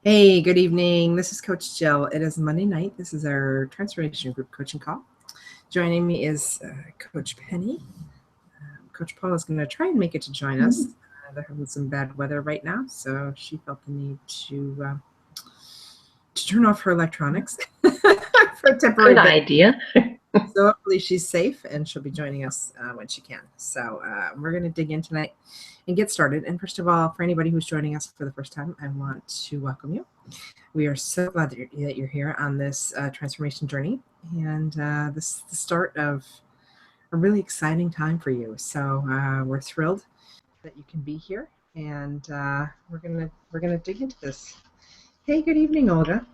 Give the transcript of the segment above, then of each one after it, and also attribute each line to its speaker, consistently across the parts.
Speaker 1: Hey, good evening. This is Coach Jill. It is Monday night. This is our transformation group coaching call. Joining me is Coach Penny. Coach Paul is going to try and make it to join us. They're having some bad weather right now, so she felt the need to turn off her electronics for a temporary
Speaker 2: Good idea.
Speaker 1: So hopefully she's safe and she'll be joining us when she can. So we're going to dig in tonight and get started. And first of all, for anybody who's joining us for the first time, I want to welcome you. We are so glad that you're here on this transformation journey, and this is the start of a really exciting time for you. So we're thrilled that you can be here, and we're gonna dig into this. Hey, good evening, Olga.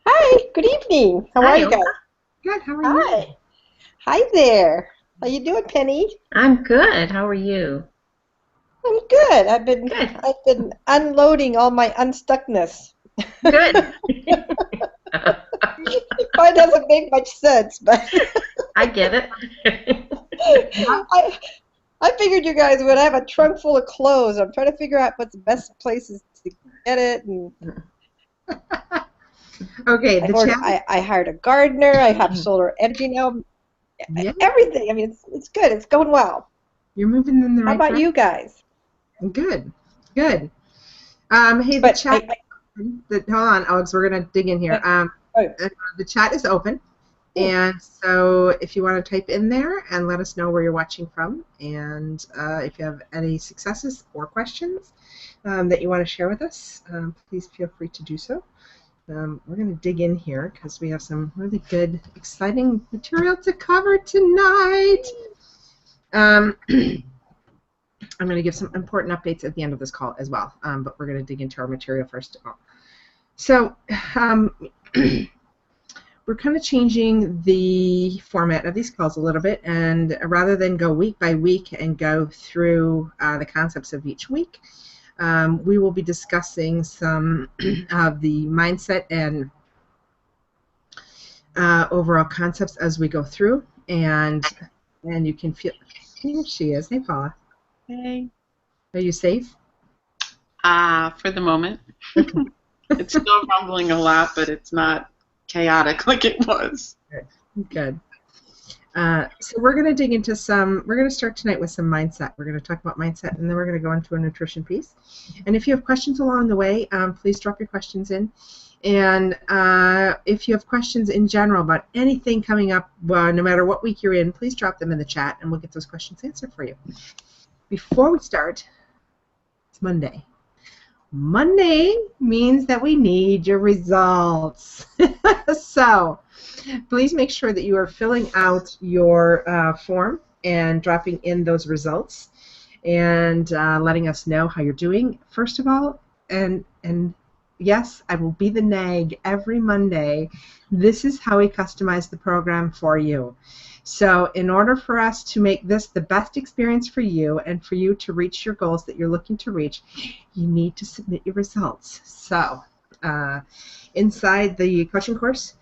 Speaker 3: Hi, good evening. How are
Speaker 2: Hi,
Speaker 3: you guys?
Speaker 2: Olga.
Speaker 1: Good. How are
Speaker 3: Hi.
Speaker 1: you?
Speaker 3: Hi there. How you doing, Penny?
Speaker 2: I'm good. How are you?
Speaker 3: I'm good. I've
Speaker 2: Good.
Speaker 3: been unloading all my unstuckness.
Speaker 2: Good.
Speaker 3: It probably doesn't make much sense, but
Speaker 2: I get it.
Speaker 3: I figured you guys would have a trunk full of clothes. I'm trying to figure out what's the best places to get it, and
Speaker 1: Okay, the chat.
Speaker 3: I hired a gardener. I have solar energy now.
Speaker 1: Yeah,
Speaker 3: Everything. I mean, it's good. It's going well.
Speaker 1: you're moving in the
Speaker 3: How
Speaker 1: right
Speaker 3: about
Speaker 1: direction.
Speaker 3: you guys?
Speaker 1: Good. Hey, the
Speaker 3: But
Speaker 1: chat. Hold on, Alex. We're gonna dig in here. The chat is open, and so if you want to type in there and let us know where you're watching from, and if you have any successes or questions that you want to share with us, please feel free to do so. We're going to dig in here because we have some really good, exciting material to cover tonight. I'm going to give some important updates at the end of this call as well, but we're going to dig into our material first of all. So we're kind of changing the format of these calls a little bit, and rather than go week by week and go through the concepts of each week, we will be discussing some of the mindset and overall concepts as we go through, and you can feel. Here she is. Hey, Paula.
Speaker 4: Hey.
Speaker 1: Are you safe?
Speaker 4: For the moment. Okay. It's still rumbling a lot, but it's not chaotic like it was.
Speaker 1: Good. So we're going to dig into we're going to start tonight with some mindset. We're going to talk about mindset, and then we're going to go into a nutrition piece. And if you have questions along the way, please drop your questions in. And if you have questions in general about anything coming up, no matter what week you're in, please drop them in the chat, and we'll get those questions answered for you. Before we start, it's Monday. Monday means that we need your results. So please make sure that you are filling out your form and dropping in those results and letting us know how you're doing, first of all. And yes, I will be the nag every Monday. This is how we customize the program for you. So in order for us to make this the best experience for you and for you to reach your goals that you're looking to reach, you need to submit your results. So inside the coaching course,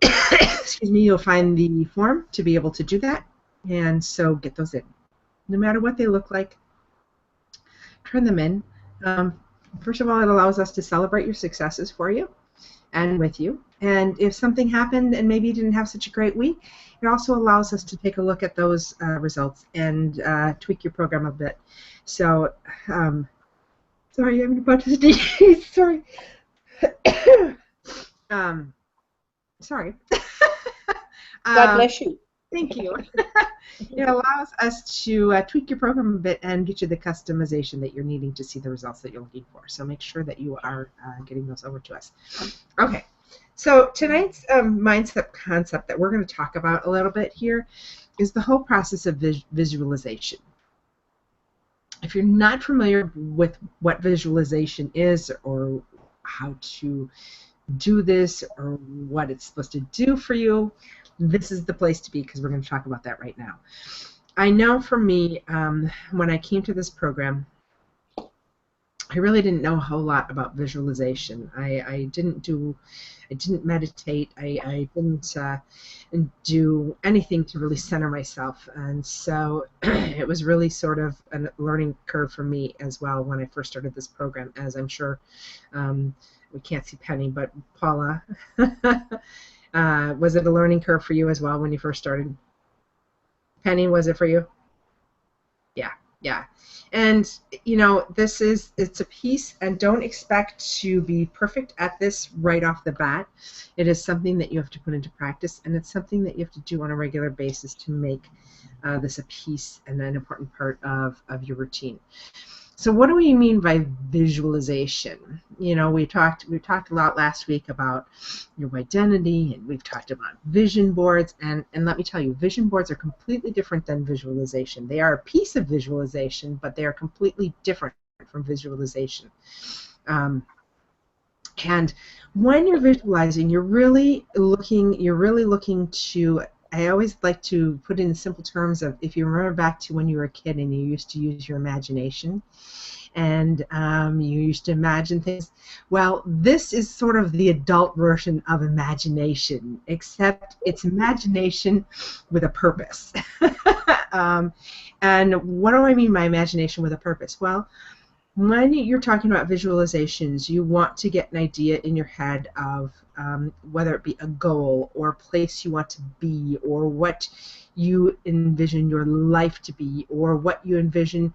Speaker 1: excuse me, you'll find the form to be able to do that. And so get those in. No matter what they look like, turn them in. First of all, it allows us to celebrate your successes for you and with you. And if something happened and maybe you didn't have such a great week, it also allows us to take a look at those results and tweak your program a bit. So, sorry, I'm about to sneeze. Sorry. Sorry.
Speaker 3: God bless you.
Speaker 1: Thank you. It allows us to tweak your program a bit and get you the customization that you're needing to see the results that you're looking for. So make sure that you are getting those over to us. Okay. So tonight's mindset concept that we're going to talk about a little bit here is the whole process of visualization. If you're not familiar with what visualization is or how to do this or what it's supposed to do for you, this is the place to be because we're going to talk about that right now. I know for me, when I came to this program, I really didn't know a whole lot about visualization. I didn't meditate. I didn't do anything to really center myself, and so it was really sort of a learning curve for me as well when I first started this program, as I'm sure we can't see Penny, but Paula, was it a learning curve for you as well when you first started? Penny, was it for you? Yeah, yeah. And, you know, it's a piece, and don't expect to be perfect at this right off the bat. It is something that you have to put into practice, and it's something that you have to do on a regular basis to make this a piece and an important part of your routine. So what do we mean by visualization? You know, we talked a lot last week about your identity, and we've talked about vision boards, and let me tell you, vision boards are completely different than visualization. They are a piece of visualization, but they are completely different from visualization. And when you're visualizing, you're really looking to, I always like to put it in simple terms of, if you remember back to when you were a kid and you used to use your imagination, and you used to imagine things. Well, this is sort of the adult version of imagination, except it's imagination with a purpose. And what do I mean by imagination with a purpose? Well, when you're talking about visualizations, you want to get an idea in your head of whether it be a goal or a place you want to be, or what you envision your life to be, or what you envision,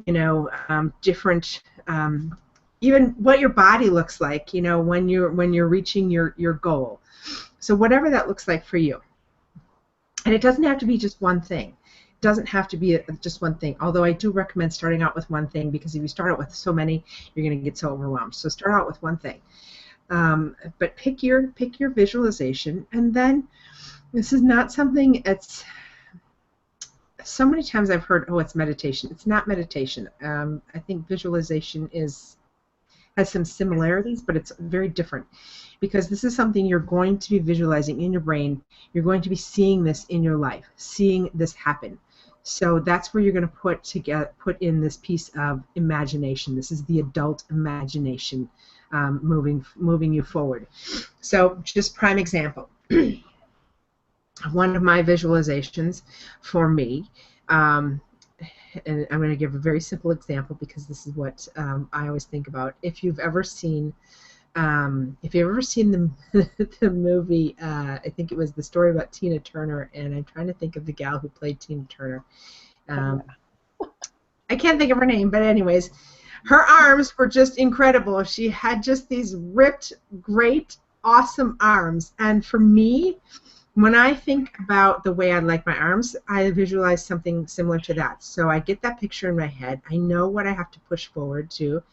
Speaker 1: you know, different, even what your body looks like, you know, when you're reaching your goal. So whatever that looks like for you. And it doesn't have to be just one thing. It doesn't have to be just one thing, although I do recommend starting out with one thing, because if you start out with so many, you're going to get so overwhelmed. So start out with one thing. But pick your visualization, and then this is not something, it's so many times I've heard, oh, it's meditation. It's not meditation. I think visualization has some similarities, but it's very different, because this is something you're going to be visualizing in your brain. You're going to be seeing this in your life, seeing this happen. So that's where you're going to put in this piece of imagination. This is the adult imagination, moving you forward. So just prime example. One of my visualizations for me, and I'm going to give a very simple example, because this is what I always think about. If you've ever seen the the movie, I think it was The Story About Tina Turner, and I'm trying to think of the gal who played Tina Turner. I can't think of her name, but anyways, her arms were just incredible. She had just these ripped, great, awesome arms, and for me, when I think about the way I like my arms, I visualize something similar to that. So I get that picture in my head. I know what I have to push forward to,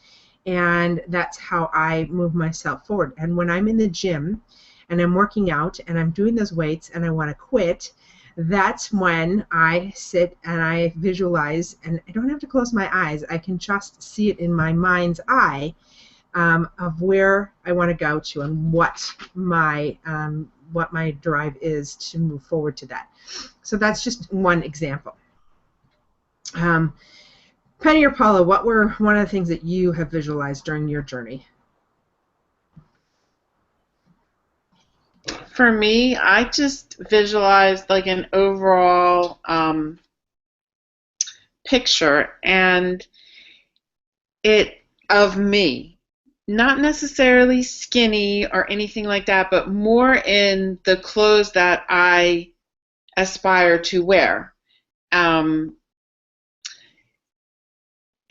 Speaker 1: and that's how I move myself forward. And when I'm in the gym and I'm working out and I'm doing those weights and I want to quit, that's when I sit and I visualize, and I don't have to close my eyes. I can just see it in my mind's eye of where I want to go to, and what my drive is to move forward to that. So that's just one example. Penny or Paula, what were one of the things that you have visualized during your journey?
Speaker 4: For me, I just visualized like an overall picture, and it of me, not necessarily skinny or anything like that, but more in the clothes that I aspire to wear.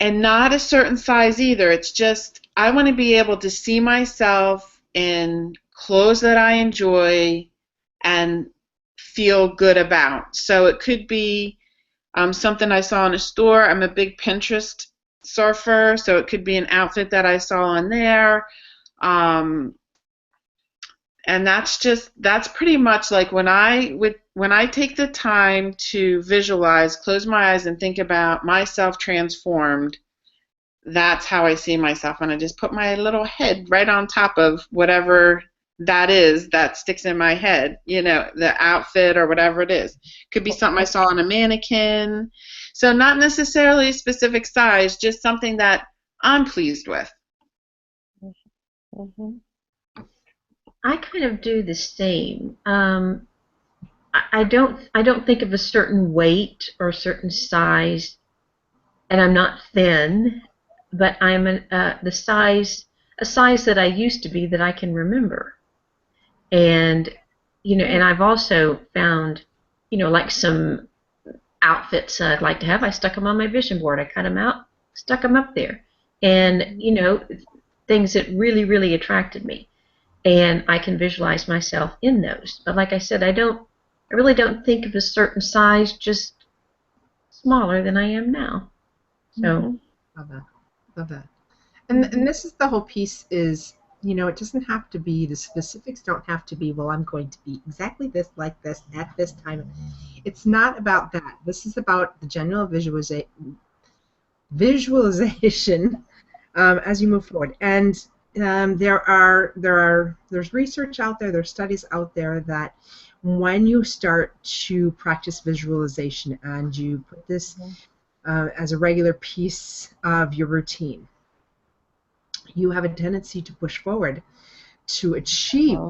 Speaker 4: And not a certain size either. It's just I want to be able to see myself in clothes that I enjoy and feel good about. So it could be something I saw in a store. I'm a big Pinterest surfer, so it could be an outfit that I saw on there. And that's pretty much like when I take the time to visualize, close my eyes and think about myself transformed, that's how I see myself. And I just put my little head right on top of whatever that is that sticks in my head, you know, the outfit or whatever it is. Could be something I saw on a mannequin. So not necessarily a specific size, just something that I'm pleased with.
Speaker 3: Mm-hmm.
Speaker 2: I kind of do the same. I don't think of a certain weight or a certain size, and I'm not thin, but I'm the size a size that I used to be that I can remember. And, and I've also found, like some outfits I'd like to have. I stuck them on my vision board. I cut them out, stuck them up there. And, things that really, really attracted me. And I can visualize myself in those. But like I said, I really don't think of a certain size, just smaller than I am now. So.
Speaker 1: Love that. Love that. And this is the whole piece is, it doesn't have to be, the specifics don't have to be, well, I'm going to be exactly this, like this, at this time. It's not about that. This is about the general visualization as you move forward. And there's research out there, there's studies out there that when you start to practice visualization and you put this as a regular piece of your routine, you have a tendency to push forward to achieve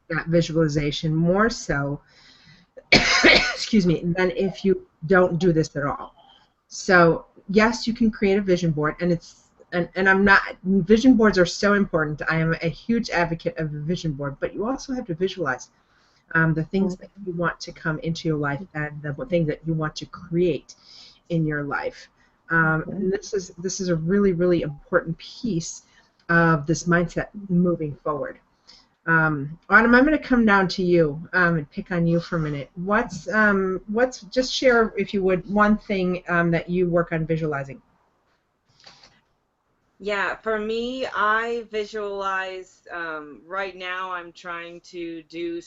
Speaker 1: that visualization more so excuse me, than if you don't do this at all. So yes, you can create a vision board, and vision boards are so important. I am a huge advocate of a vision board, but you also have to visualize the things that you want to come into your life and the things that you want to create in your life. And this is a really, really important piece of this mindset moving forward. Autumn, I'm going to come down to you and pick on you for a minute. What's just share, if you would, one thing that you work on visualizing?
Speaker 5: Yeah, for me, I visualize. Right now, I'm trying to do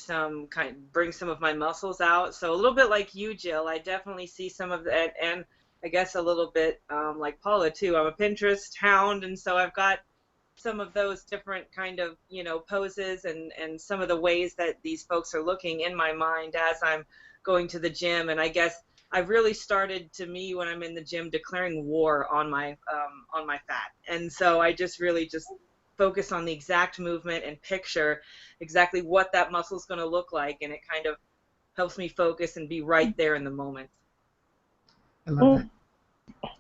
Speaker 5: bring some of my muscles out. So a little bit like you, Jill. I definitely see some of that, and I guess a little bit like Paula too. I'm a Pinterest hound, and so I've got some of those different kind of poses and some of the ways that these folks are looking in my mind as I'm going to the gym. And I guess I've really started, to me, when I'm in the gym, declaring war on my fat. And so I just really just focus on the exact movement and picture exactly what that muscle is going to look like, and it kind of helps me focus and be right there in the moment.
Speaker 1: I love that.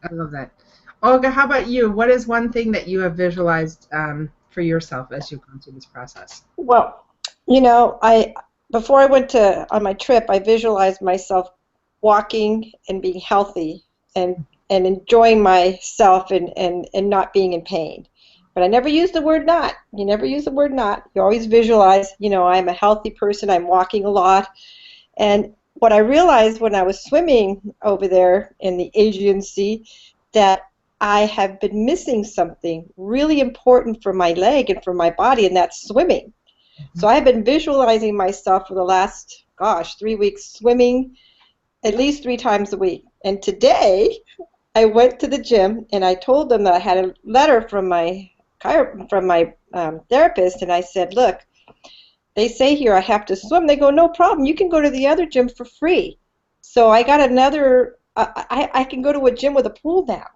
Speaker 1: I love that. Olga, how about you? What is one thing that you have visualized for yourself as you've gone through this process?
Speaker 3: Well, before I went on my trip, I visualized myself walking and being healthy and enjoying myself and not being in pain. But I never use the word not. You never use the word not. You always visualize, I'm a healthy person, I'm walking a lot. And what I realized when I was swimming over there in the Aegean Sea, that I have been missing something really important for my leg and for my body, and that's swimming. So I have been visualizing myself for the last, 3 weeks, swimming at least 3 times a week. And today, I went to the gym and I told them that I had a letter from my therapist, and I said, look, they say here I have to swim. They go, no problem. You can go to the other gym for free. So I got another. I can go to a gym with a pool now,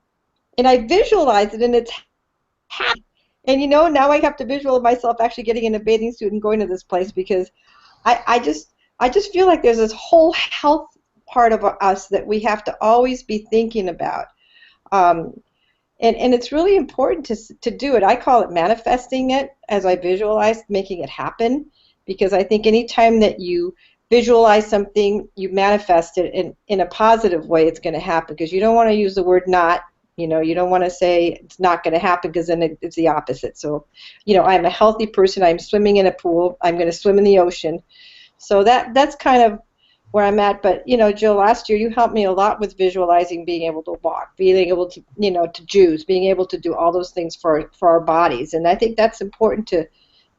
Speaker 3: and I visualize it, and it's happy. And now I have to visualize myself actually getting in a bathing suit and going to this place, because I just feel like there's this whole health part of us that we have to always be thinking about. And it's really important to do it. I call it manifesting it as I visualize, making it happen, because I think anytime that you visualize something, you manifest it in a positive way, it's going to happen, because you don't want to use the word not. You don't want to say it's not going to happen, because then it's the opposite. So, I'm a healthy person. I'm swimming in a pool. I'm going to swim in the ocean. So that's kind of where I'm at. But, Jill, last year you helped me a lot with visualizing being able to walk, being able to, to juice, being able to do all those things for our bodies. And I think that's important to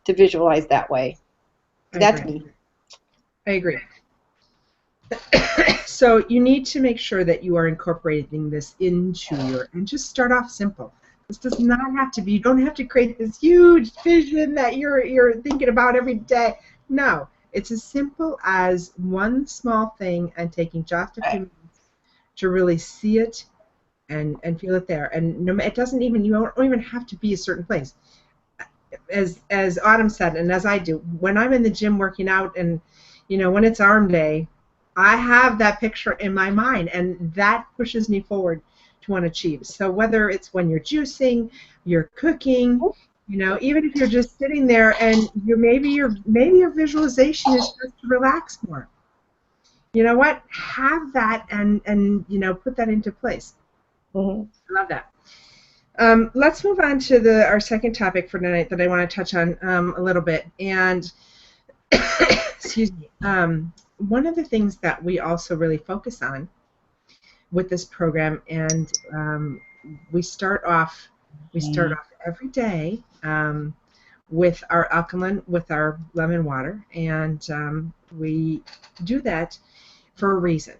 Speaker 3: visualize that way. That's me.
Speaker 1: I agree. So you need to make sure that you are incorporating this into and just start off simple. This does not have to be, you don't have to create this huge vision that you're thinking about every day. No, it's as simple as one small thing and taking just a few minutes to really see it and feel it there. And it doesn't even, you don't even have to be a certain place. As Autumn said, and as I do, when I'm in the gym working out and, when it's arm day, I have that picture in my mind, and that pushes me forward to want to achieve. So whether it's when you're juicing, you're cooking, You know, even if you're just sitting there and maybe your visualization is just to relax more. You know what? Have that and you know, put that into place.
Speaker 3: Mhm.
Speaker 1: I love that. Let's move on to our second topic for tonight that I want to touch on a little bit. And excuse me. One of the things that we also really focus on with this program, and we start off every day with our lemon water, and we do that for a reason.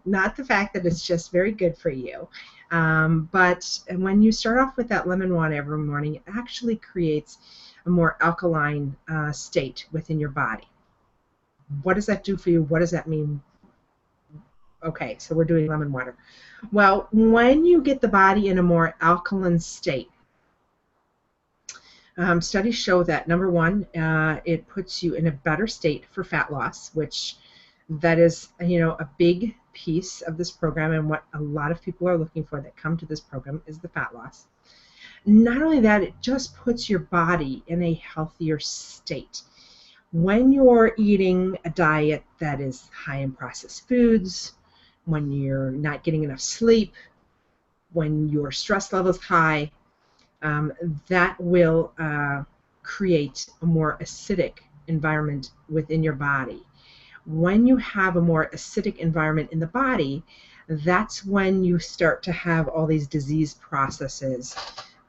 Speaker 1: Not the fact that it's just very good for you, but when you start off with that lemon water every morning, it actually creates a more alkaline state within your body. What does that do for you? What does that mean? Okay, so we're doing lemon water. Well, when you get the body in a more alkaline state, studies show that, number one, it puts you in a better state for fat loss, which that is, you know, a big piece of this program, and what a lot of people are looking for that come to this program is the fat loss. Not only that, it just puts your body in a healthier state. When you're eating a diet that is high in processed foods, when you're not getting enough sleep, when your stress level is high, that will create a more acidic environment within your body. When you have a more acidic environment in the body, that's when you start to have all these disease processes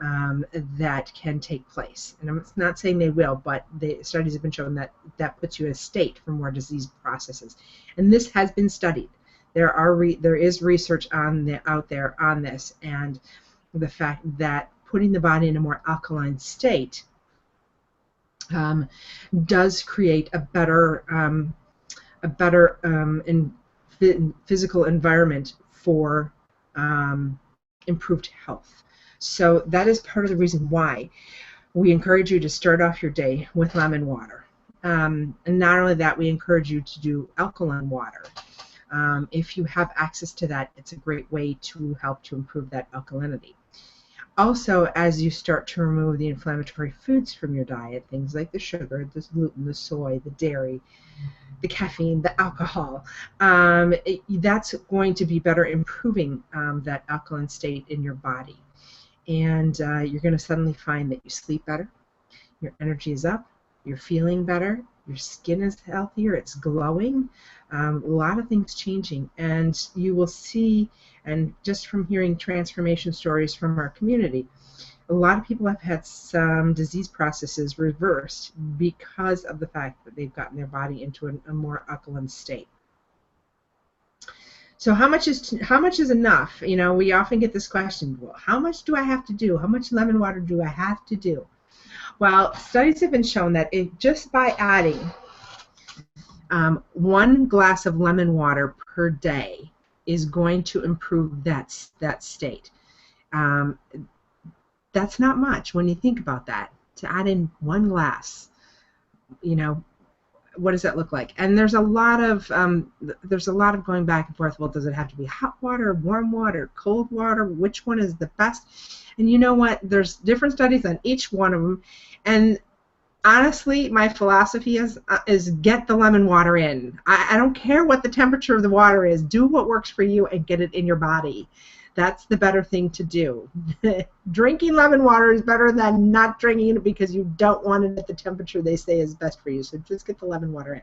Speaker 1: that can take place. And I'm not saying they will, but the studies have been shown that that puts you in a state for more disease processes. And this has been studied. There is research out there on this, and the fact that putting the body in a more alkaline state does create a better physical environment for improved health. So that is part of the reason why we encourage you to start off your day with lemon water. And not only that, we encourage you to do alkaline water. If you have access to that, it's a great way to help to improve that alkalinity. Also, as you start to remove the inflammatory foods from your diet, things like the sugar, the gluten, the soy, the dairy, the caffeine, the alcohol, that's going to be better improving that alkaline state in your body. And you're going to suddenly find that you sleep better, your energy is up, you're feeling better, your skin is healthier, it's glowing, a lot of things changing. And you will see, and just from hearing transformation stories from our community, a lot of people have had some disease processes reversed because of the fact that they've gotten their body into a more alkaline state. So how much is enough? You know, we often get this question, well, how much do I have to do? How much lemon water do I have to do? Well, studies have been shown that just by adding 1 glass of lemon water per day is going to improve that state. That's not much when you think about that. To add in 1 glass, you know, what does that look like? And there's a lot of going back and forth. Well, does it have to be hot water, warm water, cold water? Which one is the best? And you know what? There's different studies on each one of them. And honestly, my philosophy is get the lemon water in. I don't care what the temperature of the water is. Do what works for you and get it in your body. That's the better thing to do. Drinking lemon water is better than not drinking it because you don't want it at the temperature they say is best for you. So just get the lemon water in.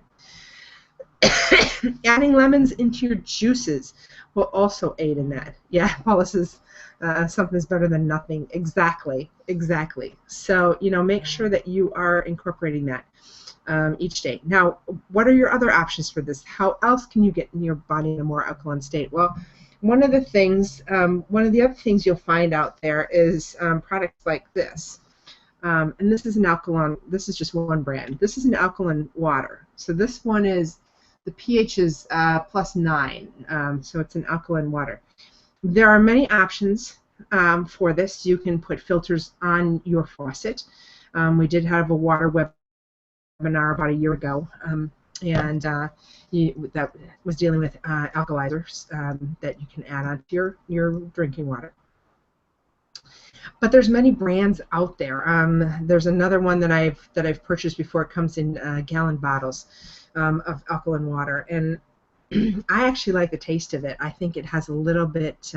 Speaker 1: Adding lemons into your juices will also aid in that. Yeah, Paula says something's better than nothing. Exactly. So, you know, make sure that you are incorporating that each day. Now, what are your other options for this? How else can you get in your body in a more alkaline state? Well, one of the other things you'll find out there is products like this. And this is this is just one brand. This is an alkaline water. So this one is, the pH is +9, so it's an alkaline water. There are many options for this. You can put filters on your faucet. We did have a water webinar about a year ago, and that was dealing with alkalizers that you can add onto your drinking water. But there's many brands out there. There's another one that I've purchased before. It comes in gallon bottles of alkaline water, and I actually like the taste of it. I think it has a little bit.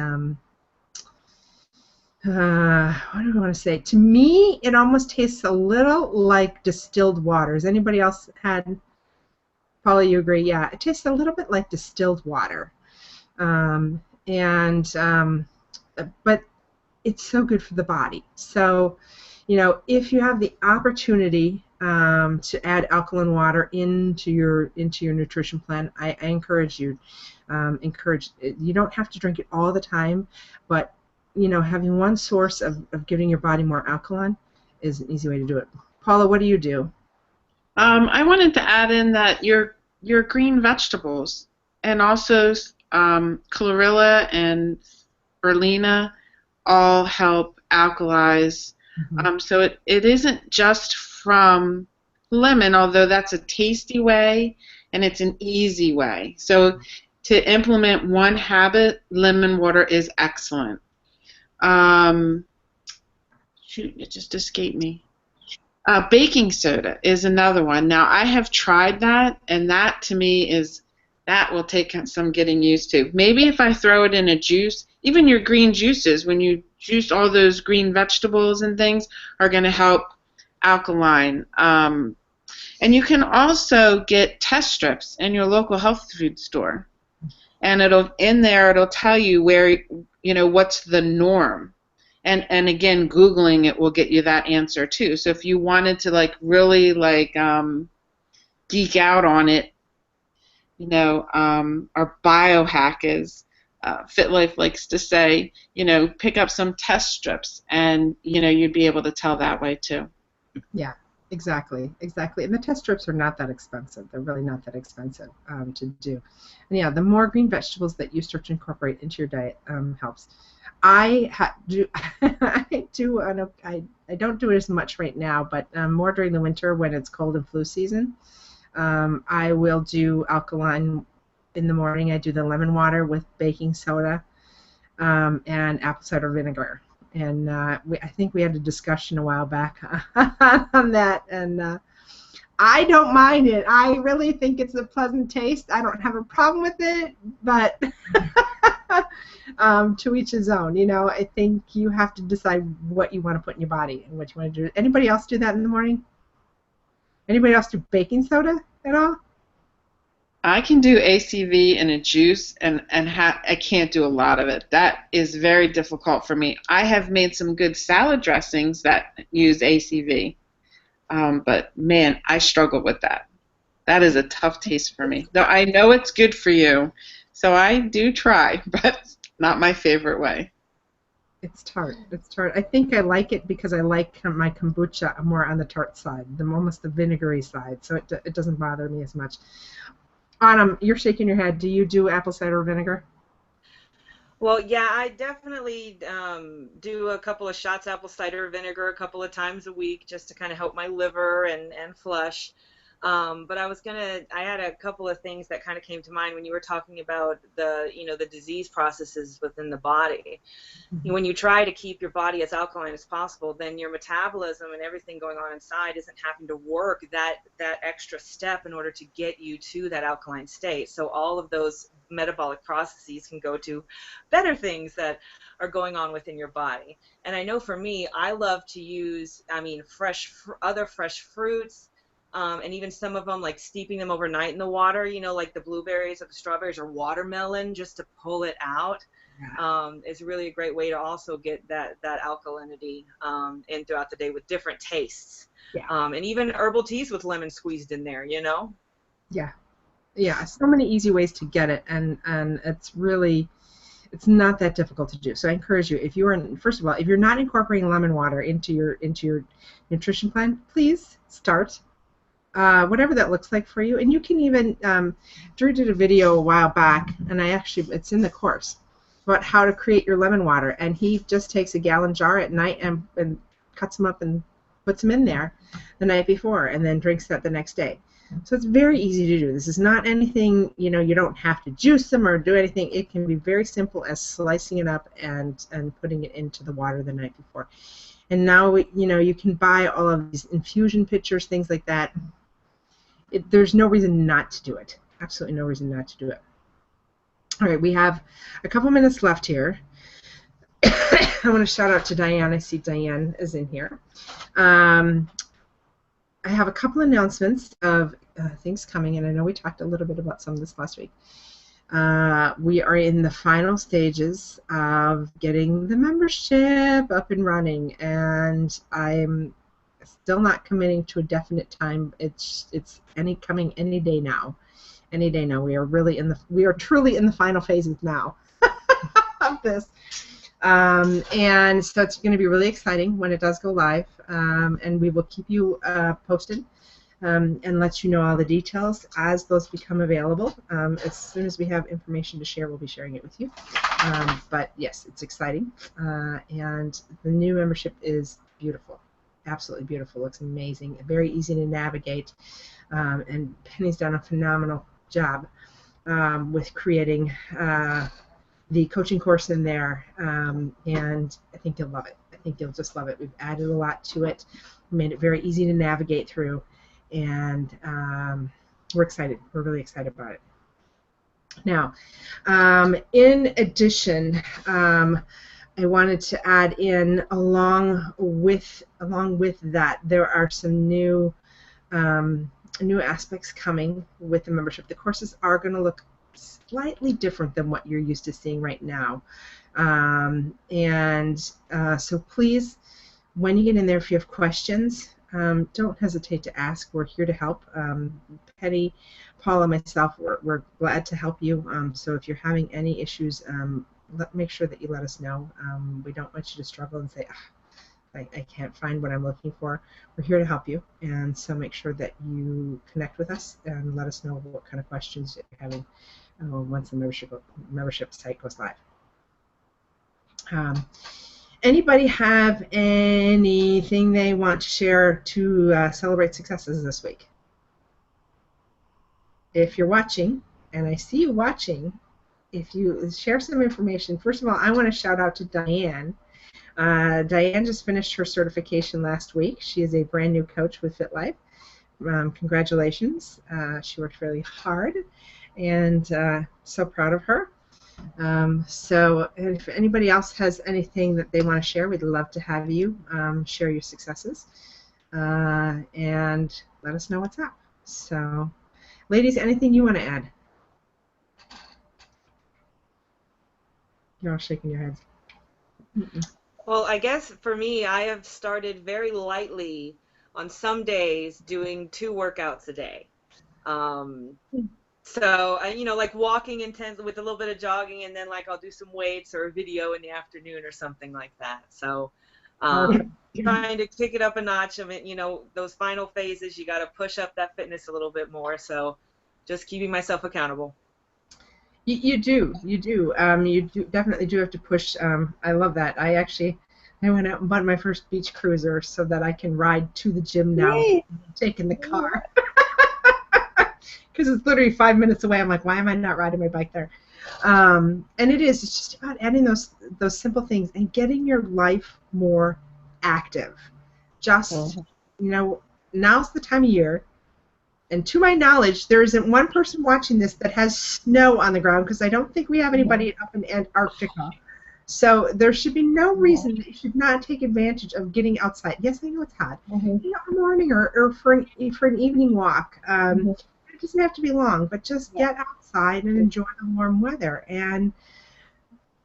Speaker 1: What do I want to say? To me, it almost tastes a little like distilled water. Has anybody else had? Paula, you agree? Yeah, it tastes a little bit like distilled water, but it's so good for the body. So, if you have the opportunity to add alkaline water into your nutrition plan, I encourage you. You don't have to drink it all the time, but having one source of giving your body more alkaline is an easy way to do it. Paula, what do you do?
Speaker 4: I wanted to add in that your green vegetables and also chlorella and spirulina all help alkalize.
Speaker 1: Mm-hmm.
Speaker 4: So it isn't just from lemon, although that's a tasty way and it's an easy way. So to implement one habit, lemon water is excellent. Shoot, it just escaped me. Baking soda is another one. Now, I have tried that, and that to me that will take some getting used to. Maybe if I throw it in a juice, even your green juices, when you juice all those green vegetables and things, are going to help alkaline. And you can also get test strips in your local health food store. And it'll tell you where, what's the norm. And again, Googling it will get you that answer too. So if you wanted to really geek out on it, our biohack is FitLife likes to say, pick up some test strips, and you'd be able to tell that way too.
Speaker 1: Yeah, exactly. And the test strips are not that expensive. They're really not that expensive to do. And yeah, the more green vegetables that you start to incorporate into your diet helps. I don't do it as much right now, but more during the winter when it's cold and flu season. I will do alkaline in the morning. I do the lemon water with baking soda and apple cider vinegar. And I think we had a discussion a while back on that, and I don't mind it. I really think it's a pleasant taste. I don't have a problem with it, but to each his own. I think you have to decide what you want to put in your body and what you want to do. Anybody else do that in the morning? Anybody else do baking soda at all?
Speaker 4: I can do ACV in a juice, and I can't do a lot of it. That is very difficult for me. I have made some good salad dressings that use ACV, but man, I struggle with that. That is a tough taste for me. Though I know it's good for you, so I do try, but not my favorite way.
Speaker 1: It's tart. I think I like it because I like my kombucha more on the tart side, almost the vinegary side, so it doesn't bother me as much. Autumn, you're shaking your head. Do you do apple cider vinegar?
Speaker 5: Well, yeah, I definitely do a couple of shots apple cider vinegar a couple of times a week just to kind of help my liver and flush. But I had a couple of things that kind of came to mind when you were talking about the disease processes within the body.
Speaker 1: Mm-hmm.
Speaker 5: When you try to keep your body as alkaline as possible, then your metabolism and everything going on inside isn't having to work that extra step in order to get you to that alkaline state. So all of those metabolic processes can go to better things that are going on within your body. And I know for me, I love to use, other fresh fruits, and even some of them, like steeping them overnight in the water, like the blueberries or the strawberries or watermelon, just to pull it out.
Speaker 1: Yeah.
Speaker 5: Is really a great way to also get that alkalinity in throughout the day with different tastes.
Speaker 1: Yeah.
Speaker 5: And even herbal teas with lemon squeezed in there,
Speaker 1: Yeah, so many easy ways to get it, and it's not that difficult to do. So I encourage you, first of all, if you're not incorporating lemon water into your nutrition plan, please start. Whatever that looks like for you. And you can even, Drew did a video a while back, and it's in the course, about how to create your lemon water. And he just takes a gallon jar at night and cuts them up and puts them in there the night before, and then drinks that the next day. So it's very easy to do. This is not anything, you know, you don't have to juice them or do anything. It can be very simple as slicing it up and putting it into the water the night before. And now, you know, you can buy all of these infusion pitchers, things like that. There's no reason not to do it. Absolutely no reason not to do it. All right, we have a couple minutes left here. I want to shout out to Diane. I see Diane is in here. I have a couple announcements of things coming, and I know we talked a little bit about some of this last week. We are in the final stages of getting the membership up and running, and I'm still not committing to a definite time. It's coming any day now. Any day now. We are truly in the final phases now of this. And so it's going to be really exciting when it does go live, and we will keep you posted and let you know all the details as those become available. As soon as we have information to share, we'll be sharing it with you. But yes, it's exciting, and the new membership is beautiful, absolutely beautiful. Looks amazing, very easy to navigate, and Penny's done a phenomenal job with creating the coaching course in there, and I think you'll love it. I think you'll just love it. We've added a lot to it, made it very easy to navigate through, and we're excited. We're really excited about it. Now, in addition, I wanted to add in along with that, there are some new aspects coming with the membership. The courses are going to look slightly different than what you're used to seeing right now. So please, when you get in there, if you have questions, don't hesitate to ask. We're here to help. Penny, Paula, myself, we're glad to help you. So if you're having any issues, make sure that you let us know. We don't want you to struggle and say, I can't find what I'm looking for. We're here to help you, and so make sure that you connect with us and let us know what kind of questions you're having once the membership site goes live. Anybody have anything they want to share to celebrate successes this week? If you're watching, and I see you watching, if you share some information, first of all, I want to shout out to Diane. Diane just finished her certification last week. She is a brand new coach with FitLife. Congratulations. She worked really hard, and so proud of her. So if anybody else has anything that they want to share, we'd love to have you share your successes and let us know what's up. So, ladies, anything you want to add? You're all shaking your heads.
Speaker 5: Well, I guess for me, I have started very lightly on some days doing 2 workouts a day. So, you know, like walking intense with a little bit of jogging, and then like I'll do some weights or a video in the afternoon or something like that. So, trying to kick it up a notch. I mean, you know, those final phases, you got to push up that fitness a little bit more. So, just keeping myself accountable.
Speaker 1: You do. You definitely do have to push. I love that. I went out and bought my first beach cruiser so that I can ride to the gym now.
Speaker 3: Yay.
Speaker 1: Taking the car. Because it's literally 5 minutes away. I'm like, why am I not riding my bike there? And it's just about adding those simple things and getting your life more active. Just, you know, now's the time of year. And to my knowledge, there isn't one person watching this that has snow on the ground, because I don't think we have anybody up in Antarctica. So there should be no reason that you should not take advantage of getting outside. Yes, I know it's hot. You know, in the morning or for an evening walk. It doesn't have to be long, but just get outside and enjoy the warm weather and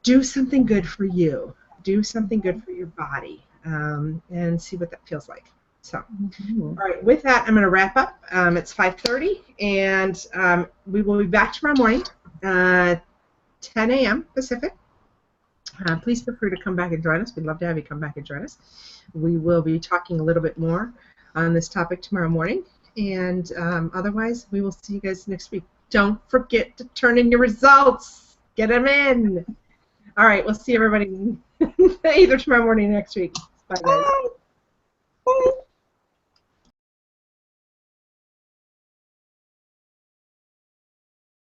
Speaker 1: do something good for you. Do something good for your body, and see what that feels like. So, all right, with that, I'm going to wrap up. It's 5:30, and we will be back tomorrow morning, 10 a.m. Pacific. Please feel free to come back and join us. We'd love to have you come back and join us. We will be talking a little bit more on this topic tomorrow morning, and otherwise, we will see you guys next week. Don't forget to turn in your results. Get them in. All right, we'll see everybody either tomorrow morning or next week. Bye, guys.
Speaker 3: Bye. Bye.